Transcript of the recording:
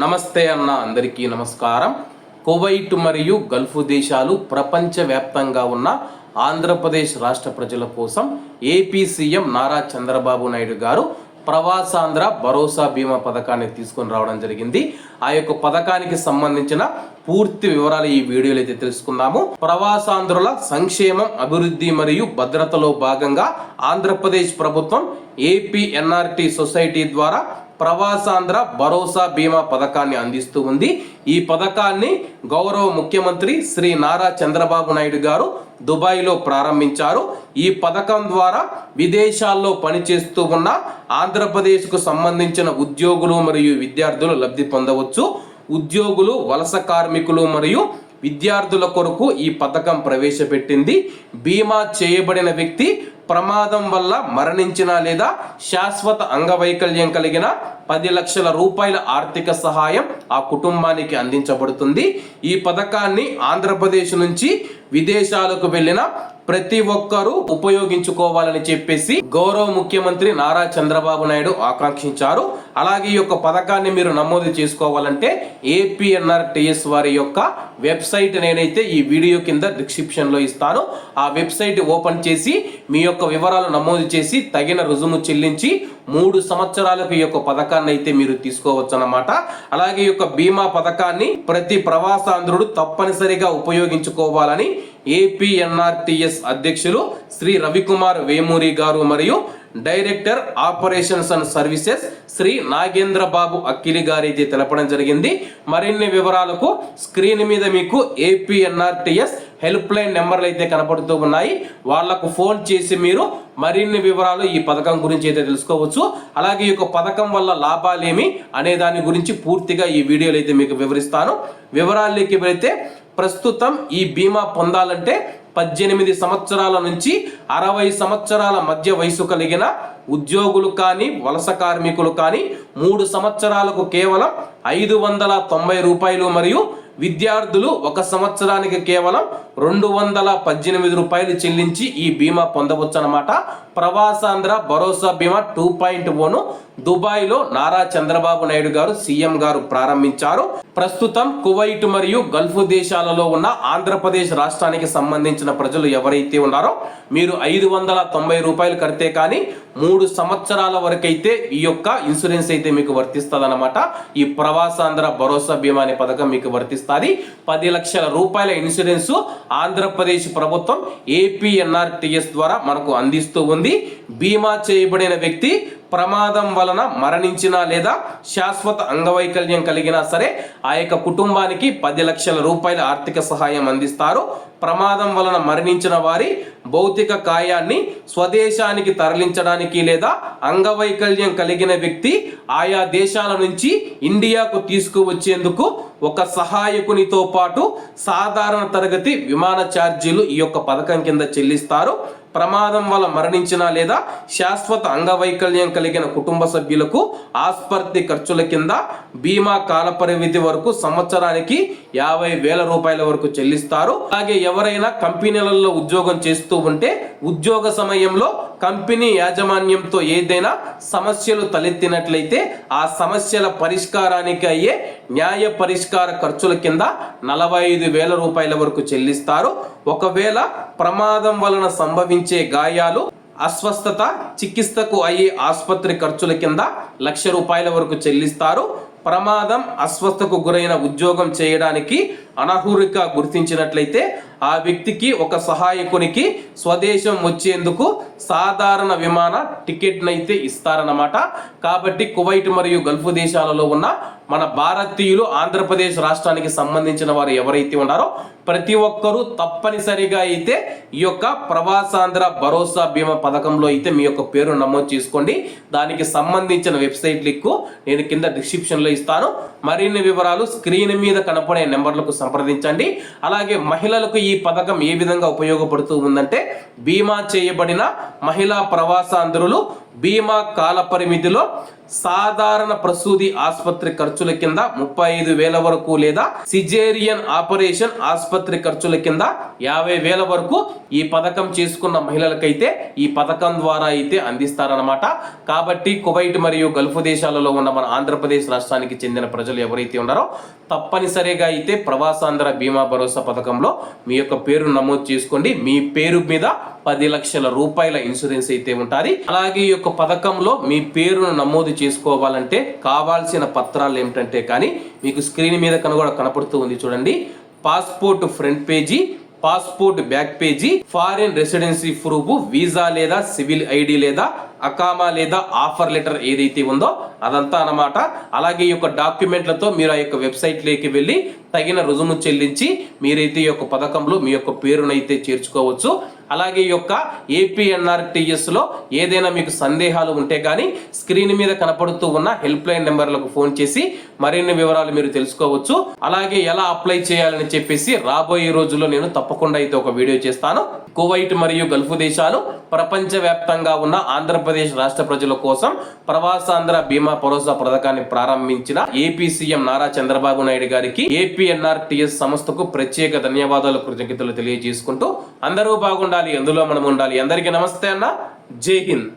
నమస్తే అన్న అందరికీ నమస్కారం. కువైట్ మరియు గల్ఫ్ దేశాలు ప్రపంచవ్యాప్తంగా ఉన్న ఆంధ్రప్రదేశ్ రాష్ట్ర ప్రజల కోసం ఏపీ సీఎం నారా చంద్రబాబు నాయుడు గారు ప్రవాసాంధ్ర భరోసా బీమా పథకాన్ని తీసుకొని రావడం జరిగింది. ఆ యొక్క పథకానికి సంబంధించిన పూర్తి వివరాలు ఈ వీడియోలో అయితే తెలుసుకుందాము. ప్రవాసాంధ్రుల సంక్షేమం, అభివృద్ధి మరియు భద్రతలో భాగంగా ఆంధ్రప్రదేశ్ ప్రభుత్వం ఏపీ ఎన్ఆర్టీ సొసైటీ ద్వారా ప్రవాసాంధ్ర భరోసా బీమా పథకాన్ని అందిస్తూ ఉంది. ఈ పథకాన్ని గౌరవ ముఖ్యమంత్రి శ్రీ నారా చంద్రబాబు నాయుడు గారు దుబాయ్లో ప్రారంభించారు. ఈ పథకం ద్వారా విదేశాల్లో పనిచేస్తూ ఉన్న ఆంధ్రప్రదేశ్కు సంబంధించిన ఉద్యోగులు మరియు విద్యార్థులు లబ్ధి పొందవచ్చు. ఉద్యోగులు, వలస కార్మికులు మరియు విద్యార్థుల కొరకు ఈ పథకం ప్రవేశపెట్టింది. బీమా చేయబడిన వ్యక్తి ప్రమాదం వల్ల మరణించిన లేదా శాశ్వత అంగవైకల్యం కలిగిన 10 లక్షల రూపాయల ఆర్థిక సహాయం ఆ కుటుంబానికి అందించబడుతుంది. ఈ పథకాన్ని ఆంధ్రప్రదేశ్ నుంచి విదేశాలకు వెళ్ళిన ప్రతి ఒక్కరూ ఉపయోగించుకోవాలని చెప్పేసి గౌరవ ముఖ్యమంత్రి నారా చంద్రబాబు నాయుడు ఆకాంక్షించారు. అలాగే ఈ యొక్క పథకాన్ని మీరు నమోదు చేసుకోవాలంటే ఏపీఎన్ఆర్టీఎస్ వారి యొక్క వెబ్సైట్ నేనైతే ఈ వీడియో కింద డిస్క్రిప్షన్ లో ఇస్తాను. ఆ వెబ్సైట్ ఓపెన్ చేసి మీ యొక్క వివరాలు నమోదు చేసి తగిన రుజుము చెల్లించి 3 సంవత్సరాలకు ఈ యొక్క పథకాన్ని అయితే మీరు తీసుకోవచ్చు అన్నమాట. అలాగే ఈ యొక్క బీమా పథకాన్ని ప్రతి ప్రవాసాంధ్రుడు తప్పనిసరిగా ఉపయోగించుకోవాలని ఏపీఎన్ఆర్టీఎస్ అధ్యక్షులు శ్రీ రవికుమార్ వేమూరి గారు మరియు director operations and services Shri Nagendra Babu Akkili గారు అయితే తెలపడం జరిగింది. మరిన్ని వివరాలకు స్క్రీన్ మీద మీకు ఏపీఎన్ఆర్టీఎస్ హెల్ప్ లైన్ నెంబర్లు అయితే కనపడుతూ ఉన్నాయి. వాళ్లకు ఫోన్ చేసి మీరు మరిన్ని వివరాలు ఈ పథకం గురించి అయితే తెలుసుకోవచ్చు. అలాగే ఈ యొక్క పథకం వల్ల లాభాలేమి అనే దాని గురించి పూర్తిగా ఈ వీడియోలో అయితే మీకు వివరిస్తాను. వివరాల్లోకి వెళితే ప్రస్తుతం ఈ బీమా పొందాలంటే 18 సంవత్సరాల నుంచి 60 సంవత్సరాల మధ్య వయసు కలిగిన ఉద్యోగులు కానీ వలస కార్మికులు కానీ 3 సంవత్సరాలకు కేవలం 590 రూపాయలు మరియు విద్యార్థులు 1 సంవత్సరానికి కేవలం 218 రూపాయలు చెల్లించి ఈ బీమా పొందవచ్చు అన్నమాట. ప్రవాసాంధ్ర భరోసా బీమా 2.0ను దుబాయ్లో నారా చంద్రబాబు నాయుడు గారు సీఎం గారు ప్రారంభించారు. ప్రస్తుతం కువైట్ మరియు గల్ఫ్ దేశాలలో ఉన్న ఆంధ్రప్రదేశ్ రాష్ట్రానికి సంబంధించిన ప్రజలు ఎవరైతే ఉన్నారో మీరు 590 రూపాయలు కడితే కానీ 3 సంవత్సరాల వరకైతే ఈ యొక్క ఇన్సూరెన్స్ అయితే మీకు వర్తిస్తుంది అన్నమాట. ఈ ప్రవాసాంధ్ర భరోసా బీమా అనే పథకం మీకు వర్తిస్తుంది. 10 లక్షల రూపాయల ఇన్సూరెన్స్ ఆంధ్రప్రదేశ్ ప్రభుత్వం ఏపీఎన్ఆర్టీఎస్ ద్వారా మనకు అందిస్తూ ఉంది. బీమా చేయబడిన వ్యక్తి ప్రమాదం వలన మరణించినా లేదా శాశ్వత అంగవైకల్యం కలిగినా సరే ఆ యొక్క కుటుంబానికి 10 లక్షల రూపాయల ఆర్థిక సహాయం అందిస్తారు. ప్రమాదం వలన మరణించిన వారి భౌతిక కాయాన్ని స్వదేశానికి తరలించడానికి లేదా అంగవైకల్యం కలిగిన వ్యక్తి ఆయా దేశాల నుంచి ఇండియాకు తీసుకువచ్చేందుకు ఒక సహాయకునితో పాటు సాధారణ తరగతి విమాన ఛార్జీలు ఈ యొక్క పథకం కింద చెల్లిస్తారు. ప్రమాదం వల్ల మరణించిన లేదా శాశ్వత అంగవైకల్యం కలిగిన కుటుంబ సభ్యులకు ఆస్పత్రి ఖర్చుల కింద బీమా కాల పరిమితి వరకు సంవత్సరానికి 50,000 రూపాయల వరకు చెల్లిస్తారు. అలాగే ఎవరైనా కంపెనీలలో ఉద్యోగం చేస్తూ ఉంటే ఉద్యోగ సమయంలో కంపెనీ యాజమాన్యంతో ఏదైనా సమస్యలు తలెత్తినట్లయితే ఆ సమస్యల పరిష్కారానికి అయ్యే న్యాయ పరిష్కార ఖర్చుల కింద 45,000 రూపాయల వరకు చెల్లిస్తారు. ఒకవేళ ప్రమాదం వలన సంభవించే గాయాలు, అస్వస్థత, చికిత్సకు అయ్యే ఆసుపత్రి ఖర్చుల కింద 1,00,000 రూపాయల వరకు చెల్లిస్తారు. ప్రమాదం, అస్వస్థకు గురైన ఉద్యోగం చేయడానికి అనర్హుడిగా గుర్తించినట్లయితే ఆ వ్యక్తికి ఒక సహాయకునికి స్వదేశం వచ్చేందుకు సాధారణ విమాన టికెట్ నైతే ఇస్తారన్నమాట. కాబట్టి కువైట్ మరియు గల్ఫ్ దేశాలలో ఉన్న మన భారతీయులు ఆంధ్రప్రదేశ్ రాష్ట్రానికి సంబంధించిన వారు ఎవరైతే ఉన్నారో ప్రతి ఒక్కరూ తప్పనిసరిగా అయితే ఈ యొక్క ప్రవాసాంధ్ర భరోసా బీమా పథకంలో అయితే మీ యొక్క పేరు నమోదు చేసుకోండి. దానికి సంబంధించిన వెబ్సైట్ లింక్ నేను కింద డిస్క్రిప్షన్ లో ఇస్తాను. మరిన్ని వివరాలు స్క్రీన్ మీద కనపడే నెంబర్లకు సంప్రదించండి. అలాగే మహిళలకు ఈ పథకం ఏ విధంగా ఉపయోగపడుతూ ఉందంటే బీమా చేయబడిన మహిళా ప్రవాసాంధ్రులు బీమా కాల పరిమితిలో సాధారణ ప్రసూతి ఆసుపత్రి ఖర్చుల కింద 35,000 వరకు లేదా సిజేరియన్ ఆపరేషన్ ఆసుపత్రి ఖర్చుల కింద 50,000 వరకు ఈ పథకం చేసుకున్న మహిళలకైతే ఈ పథకం ద్వారా అయితే అందిస్తారనమాట. కాబట్టి కువైట్ మరియు గల్ఫ్ దేశాలలో ఉన్న మన ఆంధ్రప్రదేశ్ రాష్ట్రానికి చెందిన ప్రజలు ఎవరైతే ఉన్నారో తప్పనిసరిగా అయితే ప్రవాసాంధ్ర బీమా భరోసా పథకంలో మీ యొక్క పేరు నమోదు చేసుకోండి. మీ పేరు మీద 10 లక్షల రూపాయల ఇన్సూరెన్స్ అయితే ఉంటుంది. అలాగే ఈ యొక్క పథకంలో మీ పేరును నమోదు చేసుకోవాలంటే కావాల్సిన పత్రాలు ఏమిటంటే కానీ మీకు స్క్రీన్ మీద కనపడుతూ ఉంది చూడండి. Passport front page, passport back page, foreign residency proof, visa లేదా సివిల్ ఐడి లేదా అకామా లేదా ఆఫర్ లెటర్ ఏదైతే ఉందో అదంతా అన్నమాట. అలాగే ఈ యొక్క డాక్యుమెంట్లతో మీరు ఆ యొక్క వెబ్సైట్లోకి వెళ్ళి తగిన రుజుము చెల్లించి మీరైతే ఈ యొక్క పథకంలో మీ యొక్క పేరునైతే చేర్చుకోవచ్చు. అలాగే ఈ యొక్క ఏపీఎన్ఆర్టీఎస్ లో ఏదైనా మీకు సందేహాలు ఉంటే కానీ స్క్రీన్ మీద కనపడుతూ ఉన్న హెల్ప్ లైన్ నెంబర్లకు ఫోన్ చేసి మరిన్ని వివరాలు మీరు తెలుసుకోవచ్చు. అలాగే ఎలా అప్లై చేయాలని చెప్పేసి రాబోయే రోజుల్లో నేను తప్పకుండా అయితే ఒక వీడియో చేస్తాను. కువైట్ మరియు గల్ఫ్ దేశాలు ప్రపంచ వ్యాప్తంగా ఉన్న ఆంధ్రప్రదేశ్ రాష్ట్ర ప్రజల కోసం ప్రవాసాంధ్ర బీమా భరోసా పథకాన్ని ప్రారంభించిన ఏపీ సీఎం నారా చంద్రబాబు నాయుడు గారికి ఏపీఎన్ఆర్టీఎస్ సంస్థకు ప్రత్యేక ధన్యవాదాలు, కృతజ్ఞతలు తెలియజేసుకుంటూ అందరూ బాగుండాలి, అందులో మనం ఉండాలి. అందరికీ నమస్తే అన్న, జై హింద్.